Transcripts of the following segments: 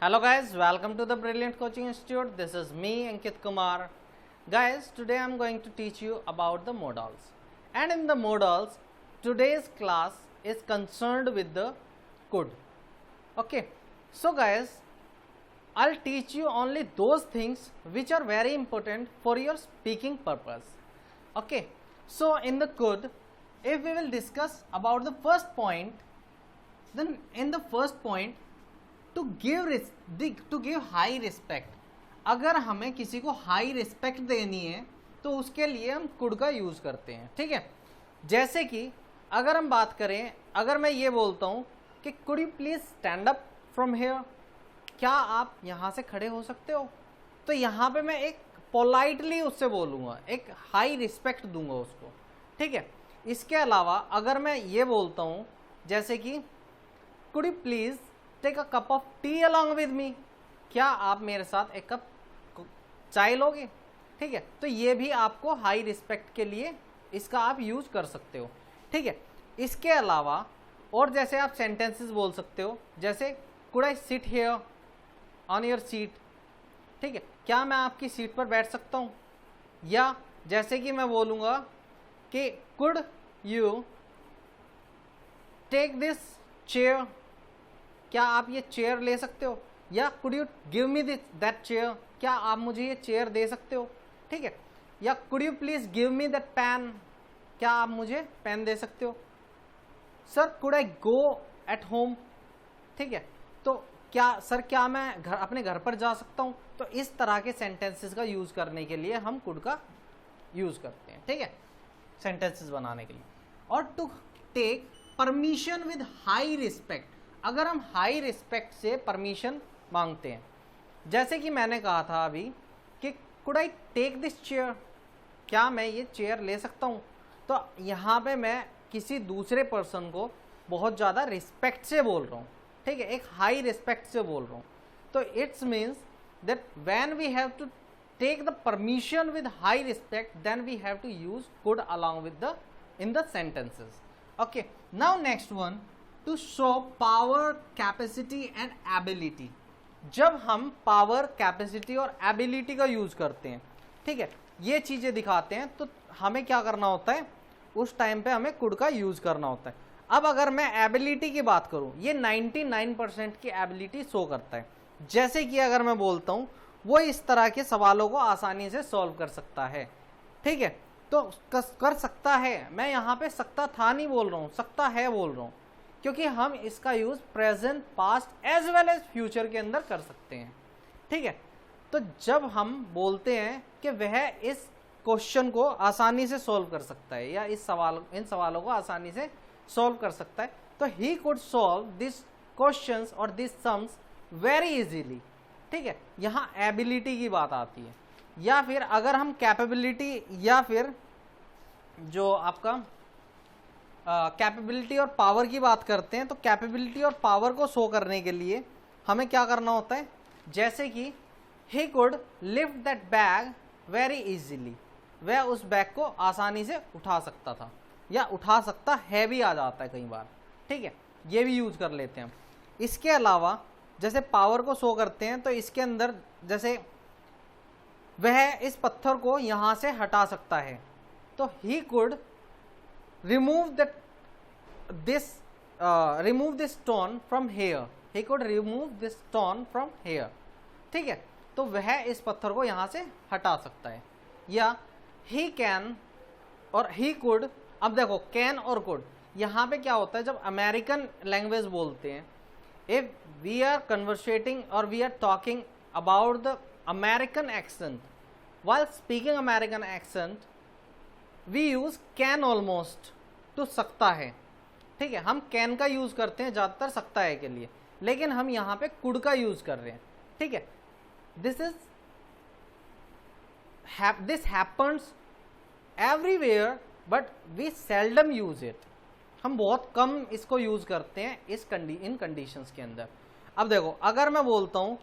Hello guys, welcome to the Brilliant Coaching Institute. This is me Ankit Kumar. Guys, today I am going to teach you about the modals. And in the modals, today's class is concerned with the could. Okay, so guys, I'll teach you only those things which are very important for your speaking purpose. Okay, so in the could, if we will discuss about the first point, then in the first point, to give high respect, अगर हमें किसी को high respect देनी है तो उसके लिए हम कुड का यूज करते हैं. ठीक है, जैसे कि अगर हम बात करें, अगर मैं ये बोलता हूं कि could you please stand up from here, क्या आप यहां से खड़े हो सकते हो, तो यहां पे मैं एक पोलाइटली उससे बोलूंगा, एक हाई रिस्पेक्ट दूंगा उसको. ठीक है, इसके अलावा अगर मैं ये बोलता हूं जैसे कि could you please take a cup of tea along with me, क्या आप मेरे साथ एक कप चाय लोगे. ठीक है, तो ये भी आपको हाई रिस्पेक्ट के लिए इसका आप यूज कर सकते हो. ठीक है, इसके अलावा और जैसे आप सेंटेंसेस बोल सकते हो, जैसे could I sit here on your seat. ठीक है, क्या मैं आपकी सीट पर बैठ सकता हूं. या जैसे कि मैं बोलूंगा कि could you take this chair, क्या आप ये चेयर ले सकते हो. या could you give me that chair, क्या आप मुझे ये चेयर दे सकते हो. ठीक है, या could you please give me that pain, क्या आप मुझे पेन दे सकते हो. Sir could I go at home. ठीक है, तो क्या सर क्या मैं अपने घर पर जा सकता हूं. तो इस तरह के सेंटेंसेस का यूज करने के लिए हम कुड का यूज करते हैं. ठीक है, सेंटेंसेस बनाने के लिए. और to take permission with high respect, अगर हम हाई रिस्पेक्ट से परमिशन मांगते हैं, जैसे कि मैंने कहा था अभी कि could I take this chair, क्या मैं ये चेयर ले सकता हूं. तो यहाँ पे मैं किसी दूसरे पर्सन को बहुत ज़्यादा रिस्पेक्ट से बोल रहा हूँ. ठीक है, एक हाई रिस्पेक्ट से बोल रहा हूँ. तो it's means that when we have to take the permission with high respect, then we have to use could along with the in the sentences. Okay, now next one, to show power, capacity and ability. जब हम power, capacity और ability का use करते हैं, ठीक है, ये चीजें दिखाते हैं, तो हमें क्या करना होता है, उस टाइम पे हमें कुड का यूज करना होता है. अब अगर मैं एबिलिटी की बात करूं, ये 99% की एबिलिटी शो करता है. जैसे कि अगर मैं बोलता हूं वो इस तरह के सवालों को आसानी से सॉल्व कर सकता है. ठीक है, तो कर सकता है, मैं यहाँ पे सकता था नहीं बोल रहा हूँ, सकता है बोल रहा हूँ, क्योंकि हम इसका use present, past as well as future के अंदर कर सकते हैं. ठीक है, तो जब हम बोलते हैं कि वह इस क्वेश्चन को आसानी से सॉल्व कर सकता है या इन सवालों को आसानी से सॉल्व कर सकता है, तो he could solve this questions और दिस सम्स वेरी इजीली. ठीक है, यहाँ एबिलिटी की बात आती है. या फिर अगर हम कैपेबिलिटी या फिर जो आपका कैपेबिलिटी और पावर की बात करते हैं, तो कैपेबिलिटी और पावर को शो करने के लिए हमें क्या करना होता है, जैसे कि he could lift that bag very easily, वह उस बैग को आसानी से उठा सकता था, या उठा सकता है भी आ जाता है कई बार. ठीक है, ये भी यूज कर लेते हैं. इसके अलावा जैसे पावर को शो करते हैं, तो इसके अंदर जैसे वह इस पत्थर को यहां से हटा सकता है, तो he could remove this stone from here, he could remove this stone from here. ठीक है, तो वह इस पत्थर को यहां से हटा सकता है. या he can और he could. अब देखो can और could, यहां पे क्या होता है, जब अमेरिकन लैंग्वेज बोलते हैं, if we are conversating or we are talking about the American accent, while speaking American accent we use can almost to सकता है. ठीक है, हम कैन का यूज करते हैं ज्यादातर सकता है के लिए, लेकिन हम यहाँ पे कुड का यूज कर रहे हैं. ठीक है, this happens everywhere but we seldom use it. हम बहुत कम इसको यूज करते हैं इन कंडीशंस के अंदर. अब देखो, अगर मैं बोलता हूँ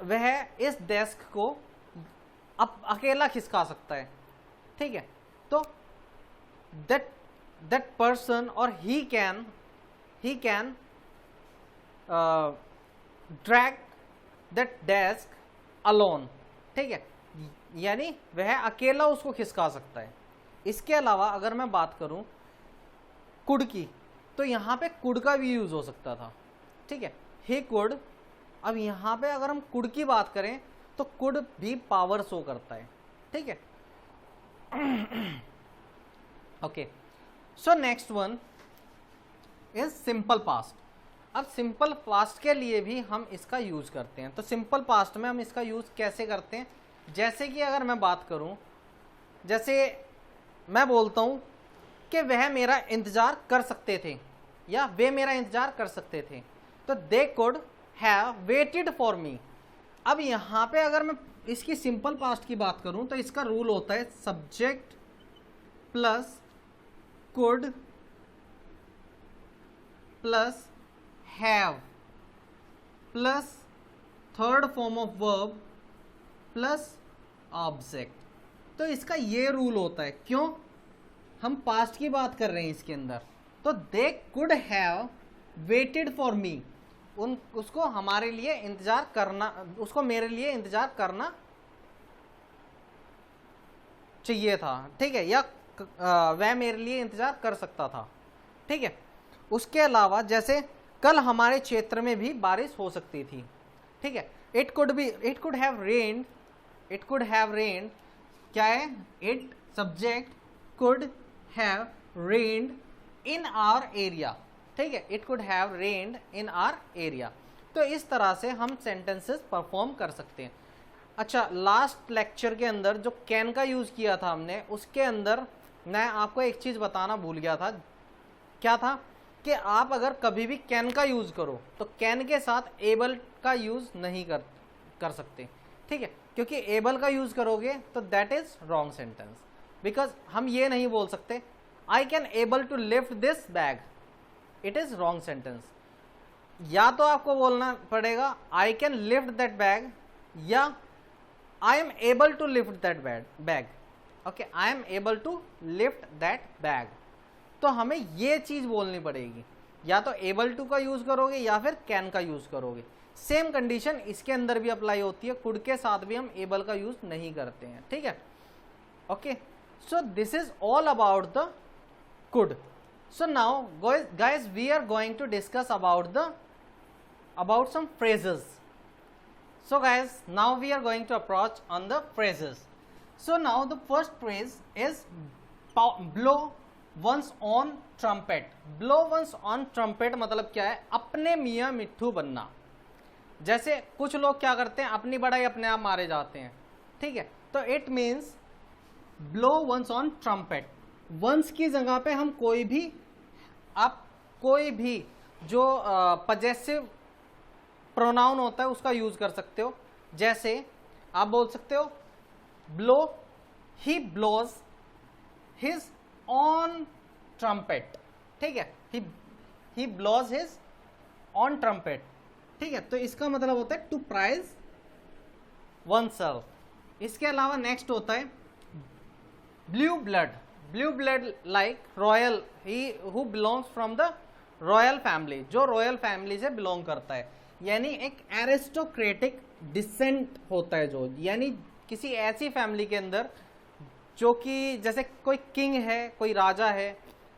वह इस डेस्क को अब अकेला खिसका सकता है. ठीक है, तो that person or he can drag that desk alone, ठीक है, यानी वह अकेला उसको खिसका सकता है। इसके अलावा अगर मैं बात करूं कुड की, तो यहाँ पे कुड का भी यूज हो सकता था, ठीक है, ही कुड। अब यहाँ पे अगर हम कुड की बात करें तो कुड भी पावर शो करता है, ठीक है। Okay, so next one is simple past. अब सिंपल पास्ट के लिए भी हम इसका यूज करते हैं। तो सिंपल पास्ट में हम इसका यूज कैसे करते हैं, जैसे कि अगर मैं बात करूं, जैसे मैं बोलता हूं कि वह मेरा इंतजार कर सकते थे या वे मेरा इंतजार कर सकते थे, तो they could have waited for me. अब यहां पे अगर मैं इसकी सिंपल पास्ट की बात करूं तो इसका रूल होता है subject plus could plus have plus third form of verb plus object. तो इसका ये रूल होता है, क्यों, हम पास्ट की बात कर रहे हैं इसके अंदर। तो they could have waited for me, उसको हमारे लिए इंतजार करना, उसको मेरे लिए इंतजार करना चाहिए था, ठीक है, या वह मेरे लिए इंतजार कर सकता था, ठीक है। उसके अलावा जैसे कल हमारे क्षेत्र में भी बारिश हो सकती थी, ठीक है, it could have rained, it could have rained क्या है, it subject could have rained in our area, ठीक है, it could have rained in our area. तो इस तरह से हम सेंटेंसेस परफॉर्म कर सकते हैं। अच्छा, लास्ट लेक्चर के अंदर जो कैन का यूज किया था हमने, उसके अंदर मैं आपको एक चीज बताना भूल गया था। क्या था कि आप अगर कभी भी कैन का यूज करो तो कैन के साथ एबल का यूज नहीं कर सकते, ठीक है, क्योंकि एबल का यूज करोगे तो that is wrong sentence. Because हम ये नहीं बोल सकते I can able to lift this bag, it is wrong sentence. या तो आपको बोलना पड़ेगा I can lift that bag या I am able to lift that bag, okay, I am able to lift that bag. तो हमें ये चीज बोलनी पड़ेगी, या तो एबल टू का यूज करोगे या फिर कैन का यूज करोगे। सेम कंडीशन इसके अंदर भी अप्लाई होती है, कुड के साथ भी हम एबल का यूज नहीं करते हैं, ठीक है। Okay, so this is all about the could. So now guys we are going to discuss about some phrases. So guys, now we are going to approach on the phrases. So now the first phrase is blow once on trumpet. blow once on trumpet मतलब क्या है, अपने मियाँ मिट्ठू बनना। जैसे कुछ लोग क्या करते हैं, अपनी बड़ाई अपने आप मारे जाते हैं, ठीक है, तो it means blow one's own trumpet. One's की जगह पे हम कोई भी जो पजेसिव प्रोनाउन होता है उसका यूज कर सकते हो। जैसे आप बोल सकते हो blow, he blows his own trumpet, ठीक है, he blows his own trumpet, ठीक है। तो इसका मतलब होता है टू प्राइज वन सेल्फ। इसके अलावा नेक्स्ट होता है blue blood like royal, he who belongs from the royal family, जो रॉयल फैमिली से बिलोंग करता है, यानी एक एरिस्टोक्रेटिक डिसेंट होता है, जो यानी किसी ऐसी फैमिली के अंदर जो कि जैसे कोई किंग है, कोई राजा है,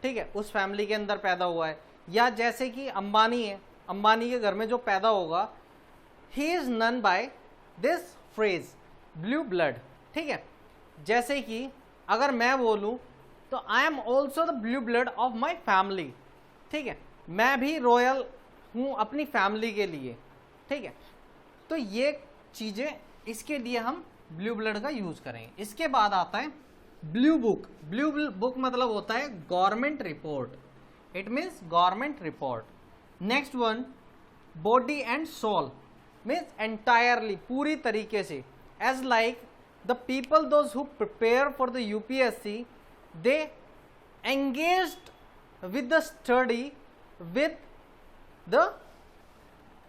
ठीक है, उस फैमिली के अंदर पैदा हुआ है। या जैसे कि अंबानी है, अंबानी के घर में जो पैदा होगा, he is known by this phrase blue blood, ठीक है। जैसे कि अगर मैं बोलूं तो I am also the blue blood of my family, ठीक है, मैं भी रॉयल हूं अपनी फैमिली के लिए, ठीक है। तो ये चीजें, इसके लिए हम ब्लू ब्लड का यूज करेंगे। इसके बाद आता है ब्लू बुक। ब्लू बुक मतलब होता है government report, it means government report. Next one body and soul means entirely, पूरी तरीके से, as like the people those who prepare for the UPSC they engaged with the study with the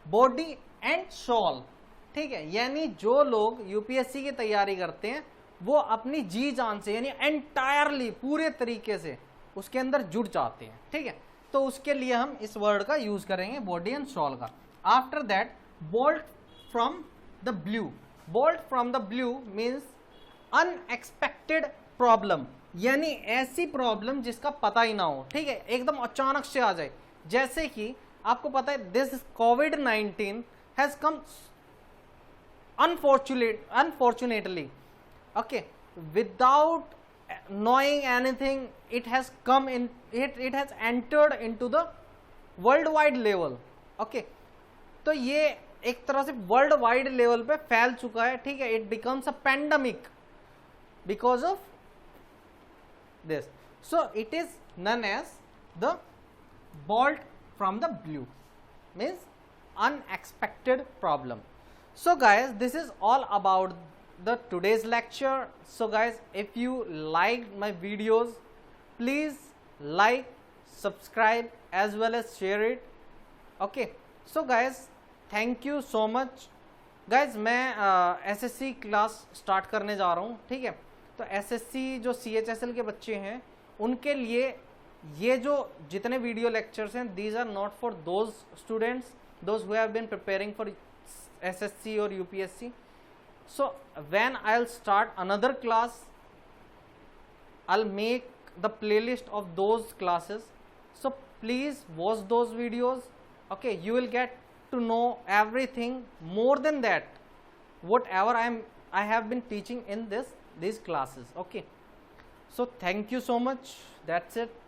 body and soul, ठीक है, यानी जो लोग UPSC की तैयारी करते हैं वो अपनी जी जान से, यानी एंटायरली, पूरे तरीके से उसके अंदर जुड़ जाते हैं, ठीक है। तो उसके लिए हम इस वर्ड का यूज करेंगे बॉडी एंड सोल का। After that bolt from the blue. Bolt from the blue means unexpected problem, यानी ऐसी प्रॉब्लम जिसका पता ही ना हो, ठीक है, एकदम अचानक से आ जाए। जैसे कि आपको पता है this covid has come unfortunately, okay, without knowing anything, it has come in, it has entered into the world wide level, okay. तो ये एक तरह से वर्ल्ड वाइड लेवल पे फैल चुका है, ठीक है। It becomes a pandemic because of this, so it is none as the bolt from the blue, means unexpected problem. So guys, this is all about the today's lecture. So guys, if you liked my videos, please like, subscribe as well as share it, okay. So guys, thank you so much guys। मैं SSC class start करने जा रहा हूँ, ठीक है। तो SSC जो CHSL के बच्चे हैं उनके लिए ये जो जितने वीडियो लेक्चर्स हैं, these are not for those students those who have been preparing for SSC और UPSC. So when I'll start another class, I'll make the playlist of those classes, so please watch those videos, okay. You will get to know everything more than that whatever I have been teaching in these classes, okay. So thank you so much, that's it.